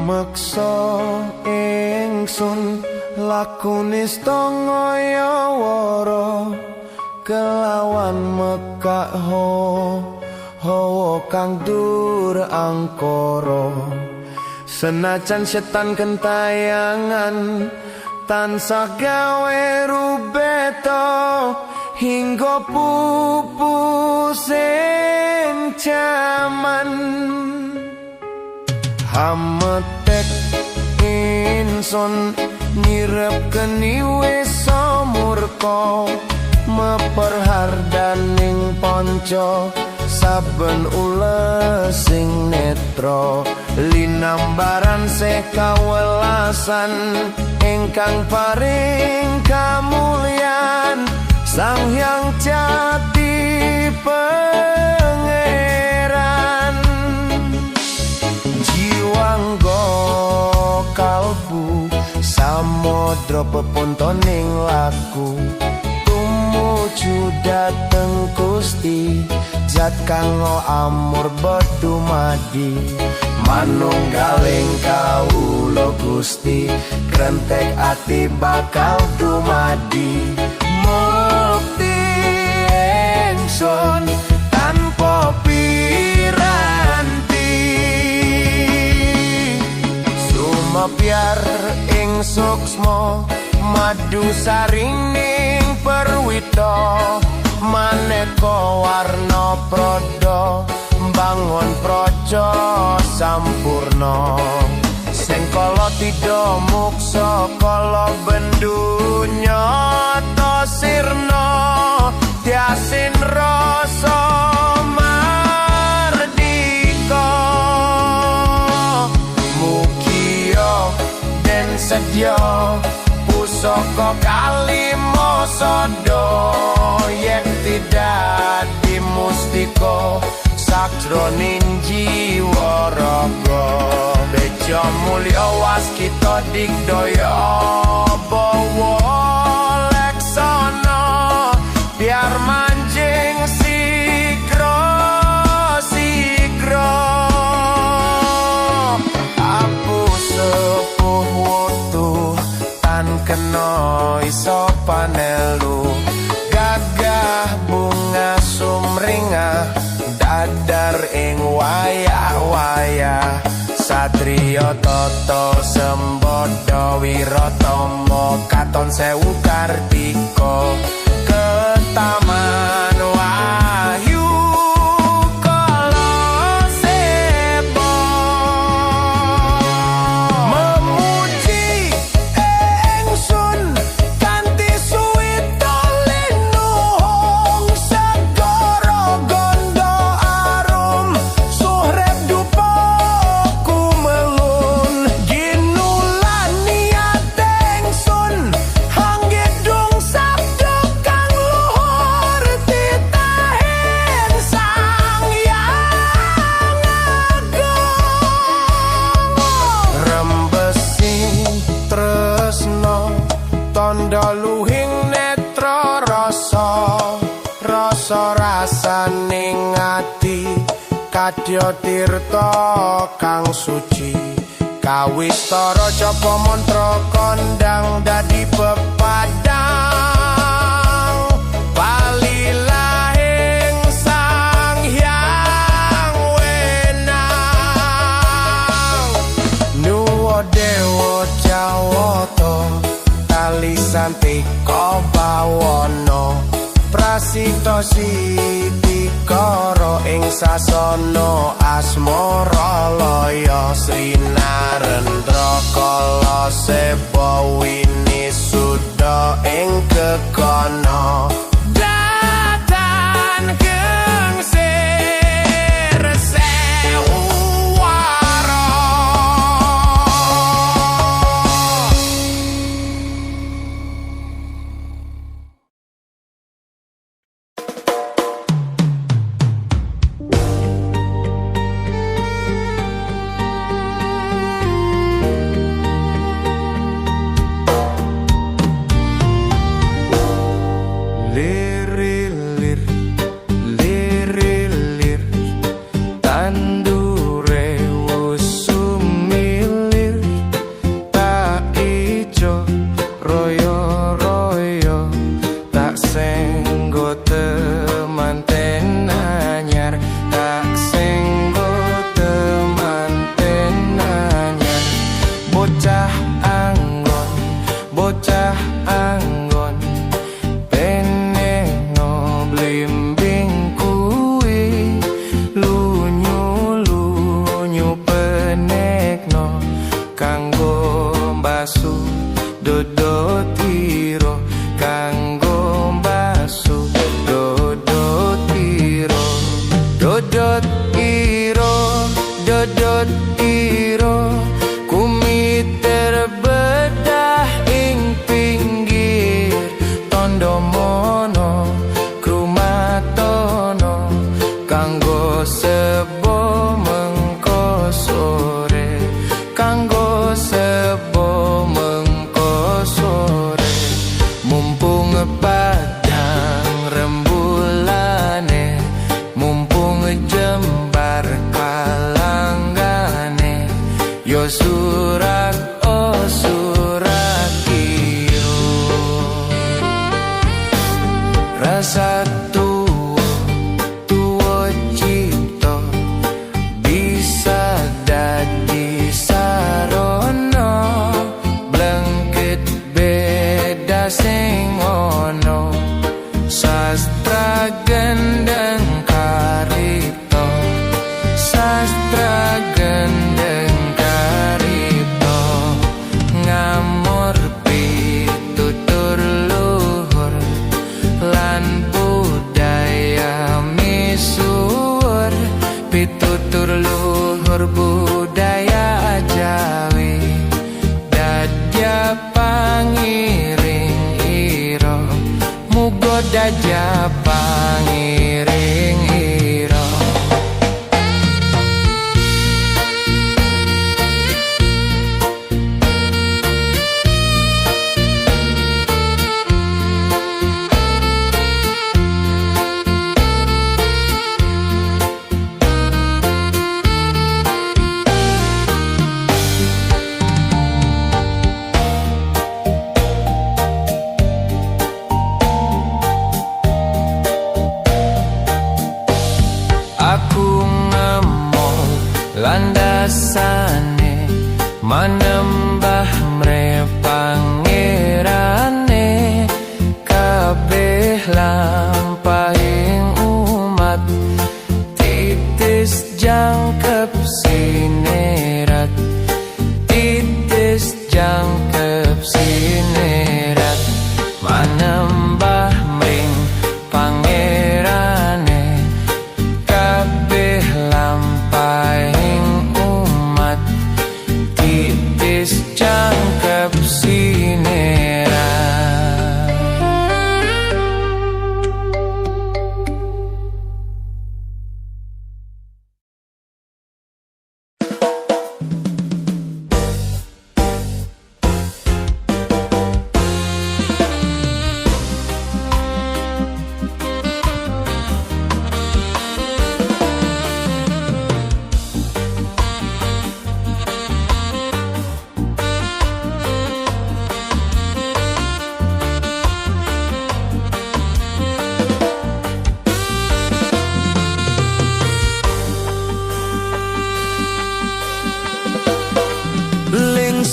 Meksa ingsun lakune stangaya wara kelawan mekak hawa kang dur angkara senajan setan kentayangan tansah gawe rubeto hingga pupusing jaman hametek insun nyirep keni wis murka meperhardaning panca saben ules sing netra linambaran sekawelasan ingkang paring kamulyan Sang Hyang Jati Pangeran jiwangga kalbu samodra pepuntoning laku tumuju dateng Gusti zat kang amur bedumadi manunggaling kawula Gusti krentek ati bakal dumadi mukti ingsun tanpa piranti sumepyar ing suksma madu sarining perwita maneka warna prada bangun praja sampurna sing kala tidha muksa kala bendunya ta sirna tiasin rasa mardika mugia den sedya pusaka kalima sada yen tidak dimustika sakjroning jiwa raga beja mulya waskita digdaya bawa leksana biar manjing sigra apu sepuh wutuh tan kena iso panelu gagah bunga sumringah dadar ing wayah-wayah satriya tata sembada wiratama katon sewu kartika ketaman wahyu kala seba memuji ingsun kanthi suwita linuhung segara gondo arum suhrep dupa kumelun ginulan niat ingsun hanggedung sabda kang luhur titahen Sang Hyang Agung rembesi tresna tandha luhing netra rasa rasaning ati kadya tirta kang suci kawistara japa mantra kondang dadi pepadang palilahing Sang Hyang Wenang nuwa dewa jawata talisantika bawana prasita sitikara ing sasana asmara laya Srinarendra kala seba winisuda ing kekana datan gengsir sewara surak oh surak iyo rasa tuwa cipta bisa dadi sarana blengket beda sing ono sastra gendeng karito sastra gendeng karito ngamur pitutur luhur lan budaya misuwur pitutur luhur budaya Jawi dadya pangiring ira muga dadya pangiring ira aku ngemol landasane manembah mrepangirane kabeh lampahing umat titis jangkep sinerat titis jangkep sinerat manembah mring pangerane kabeh lampahing umat titis jangkep sinerat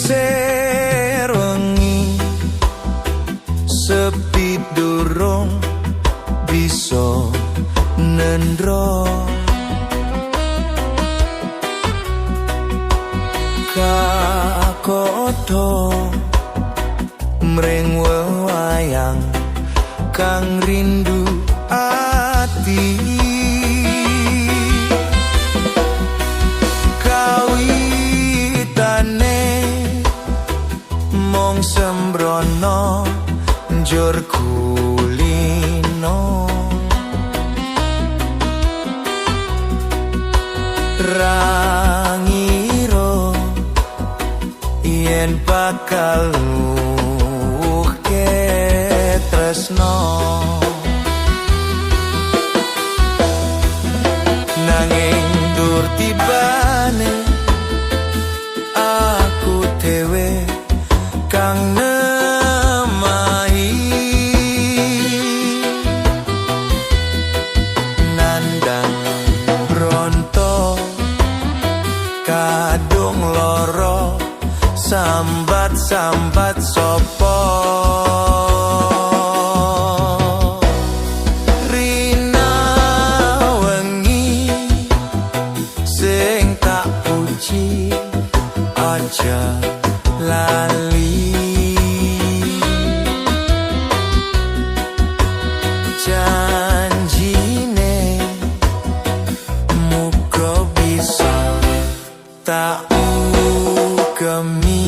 lengser wengi sepi durung bisa nendro kakoto mring wewayang kang rindu ati kawitane mong sembrono njur kulino rangiro yen bakal luke tresno nanging dur tibane aku dhewe kang nemahi nandang bronto kadung loro sambat-sambat sopo rina wengi sing tak puji aja lali janjine muga bisa tak ugemi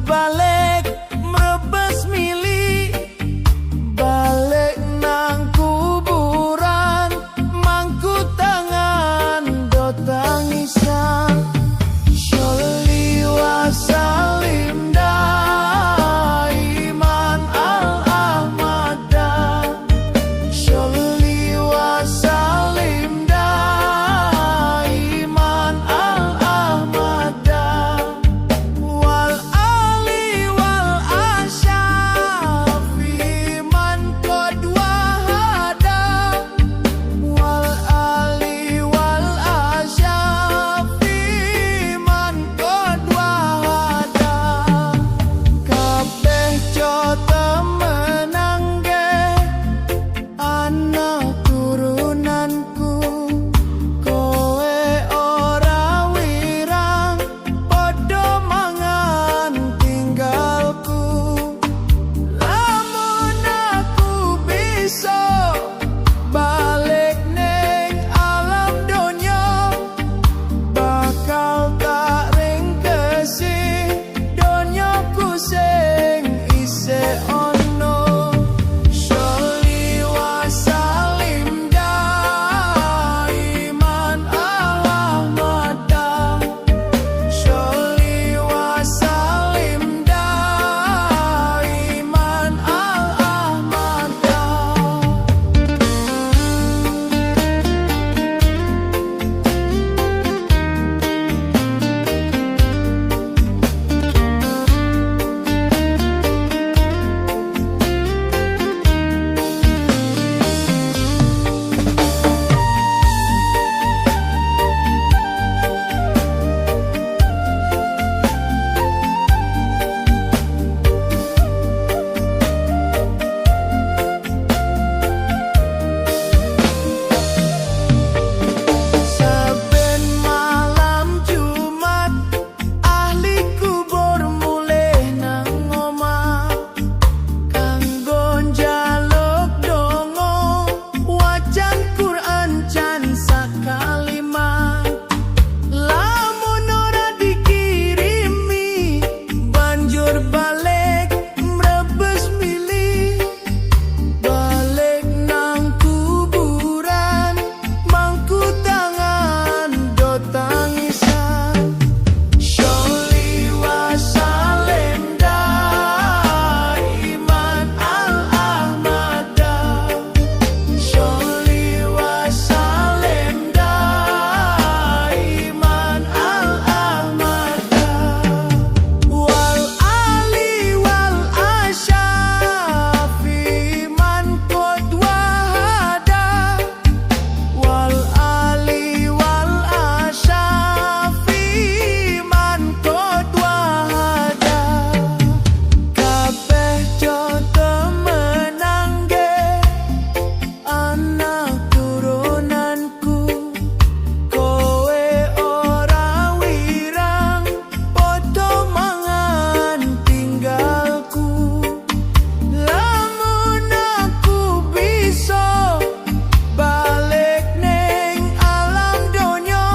balik mrebes mili, balik nang kuburan mangku tangan do tangisan. Sholli wa salim daiman al-ahmada, Sholli wa salim daiman al-ahmada, wal ali wal asyafi man qad wahada, wal ali wal asyafi man qad wahada. Kabeh coto menangge anak turunanku, kowe ora wirang padha mangan tinggalku. Lamun aku bisa balik ning alam donya, bakal tak ringkesi donyaku sing isih ono. Sholli wa salim daiman al-ahmada, Sholli wa salim daiman al-ahmada. Saben malam Jumat ahli kubur mulih nang omah, kanggo njaluk donga wacan Quran jan sakalimat. Lamun ora dikirimi banjur balik mrebes mili, balik nang kuburan mangku tangan do tangisan. Sholli wa salim daiman al-ahmada, Sholli wa salim daiman al-ahmada, wal ali wal asyafi man qad wahada, wal ali wal asyafi man qad wahada. Kabeh coto menangge anak turunanku, kowe ora wirang padha mangan tinggalku. Lamun aku bisa balik ning alam donya,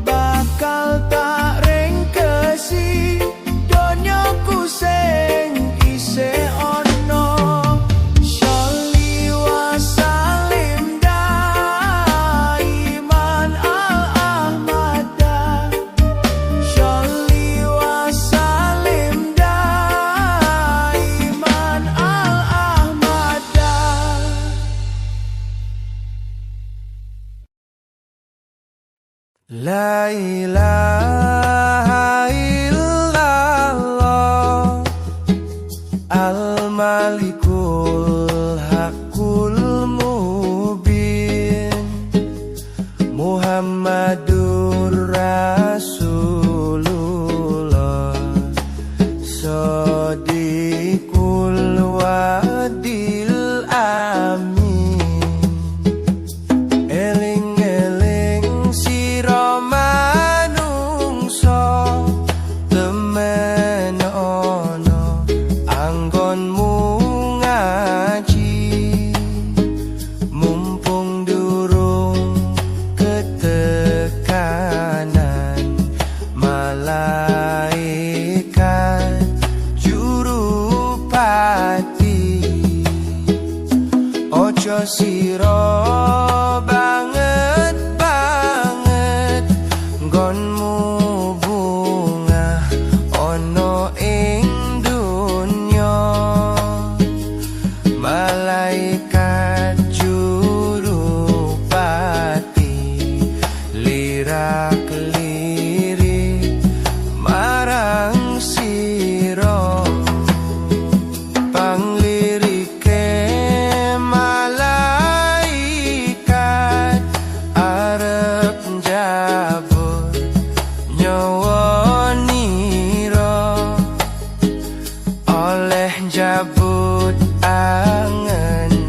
bakal tak ringkesi donyaku sing isih ono. Sholli wa salim daiman al-ahmada, Sholli wa salim daiman al-ahmada. La ilaha illallah, al-malikul haqqul mubin, Muhammadur Rasulullah, Shadiqul wadil amin. Eling-eling sira manungsa, lirak-lirik marang sira panglirike malaikat arep njabut nyawa nira oleh njabut angenteni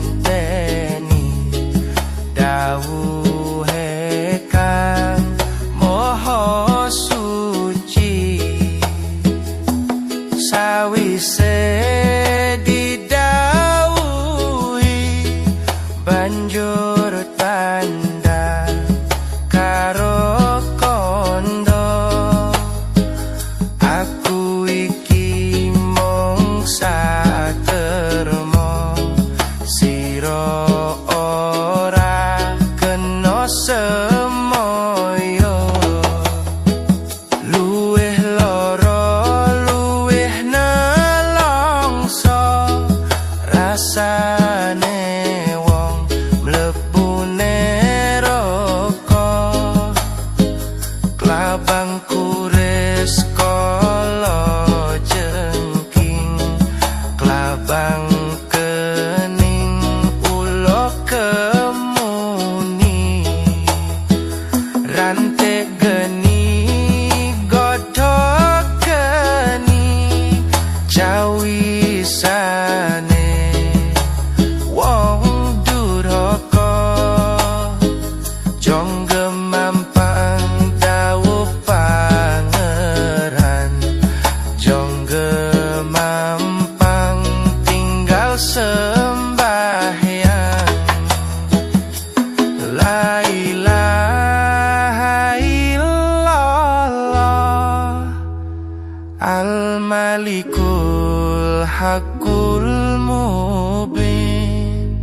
dawuhe kang maha suci sawise didhawuhi banjur tanda karo kondo aku iki mung satermo sira ora kena semoyo luwih lara luwih nelongso rasane wong mlebu neraka klabang kuris kala jengking klabang kening ulo kemuni rantek geni godhok geni jawisane wong durhaka jong gemampang dawuh pangeran jong gemampang tinggal sembahyang la ilaha illallah al-malikul haqqul mubin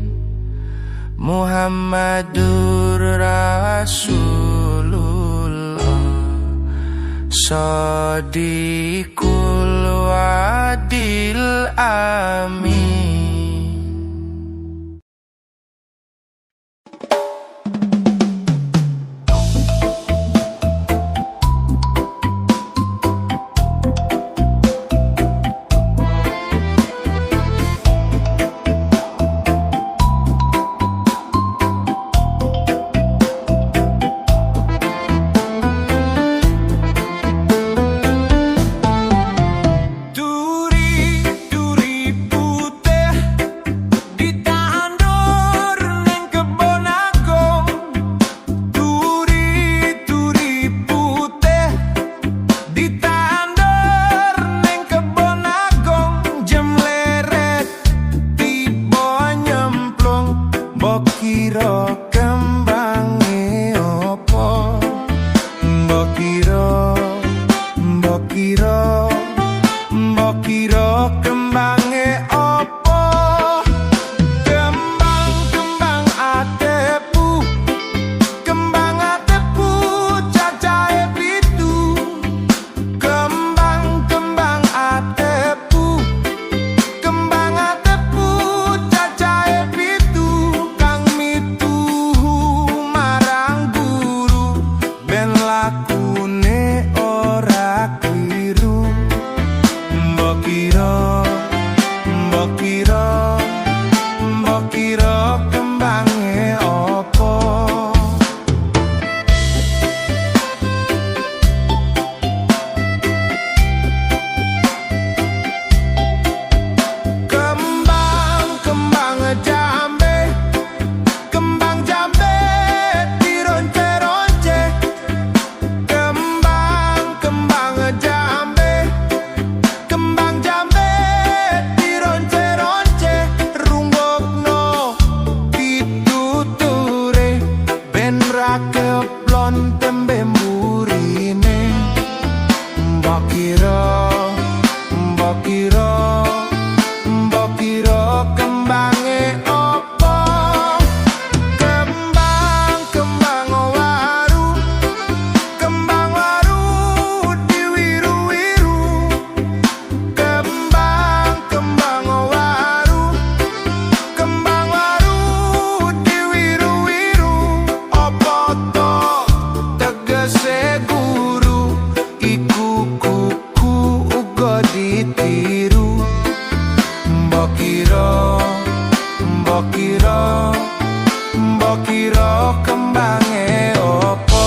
Muhammadur Rasulullah Shadiqul wadil amin. tegese guru iku kuku uga ditiru. Mbok kira kembange opo?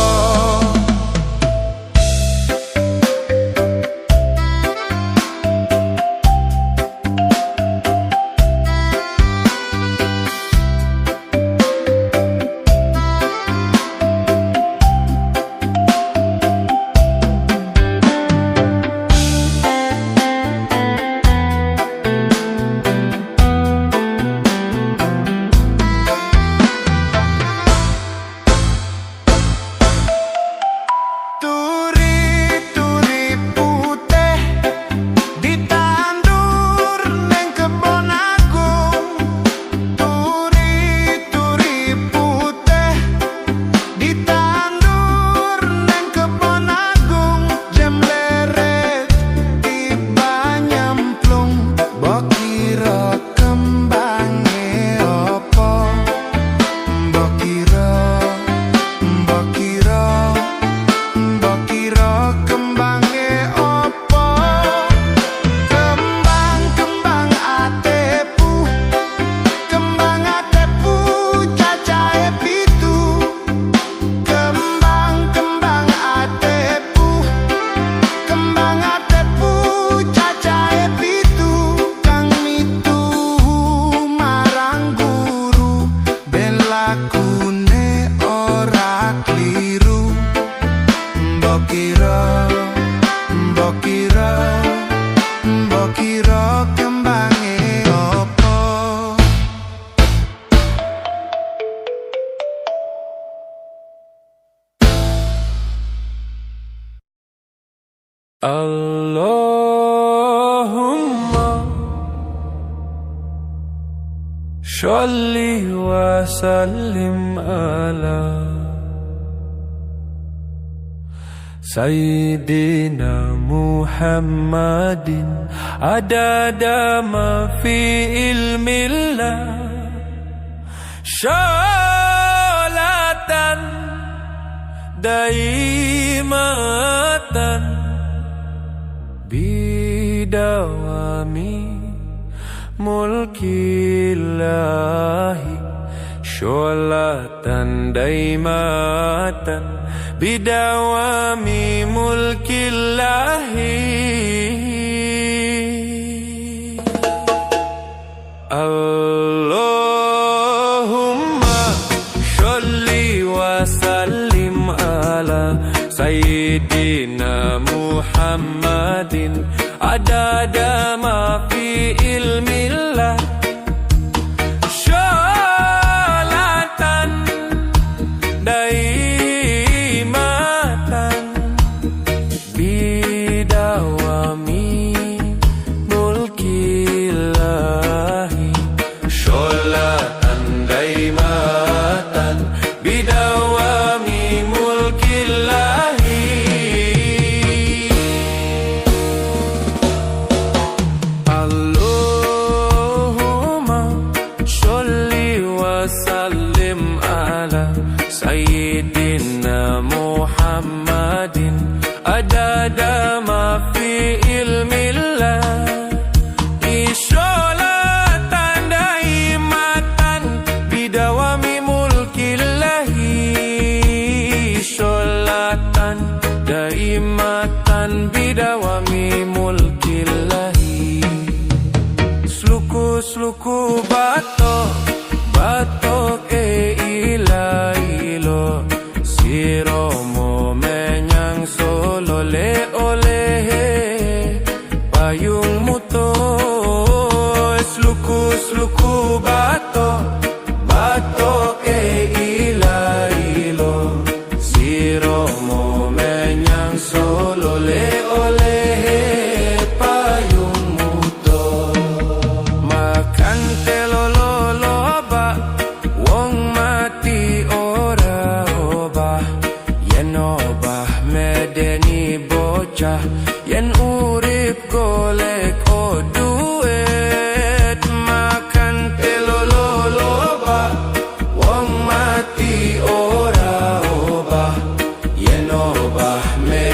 Mbok kira kembange opo? Allahumma sholli wa sallim ala Sayyidina Muhammadin adada ma fi ilmillah sholatan daimatan bidawami mulkillahi sholatan daimatan bidawami mulkillahi. Allahumma sholli wa sallim ala Sayyidina Muhammadin adada ma fi ilmillah sholatan daimatan bidawami mulkillahi sholatan daimatan bidawami mulkillahi. Sayyidina Muhammadin adada ma fi ilmillah sholatan daimatan bidawami mulkillahi sholatan daimatan bidawami mulkillahi. Sluku batok ilo siromo menyang solo le oleh payung muto sluku batok ilo siromo menyang solo le oleh payung muto makan telolo loba wong mati ora obah yen obah medeni bocah yen urip golek duit makan telolo loba wong mati ora obah yen bahme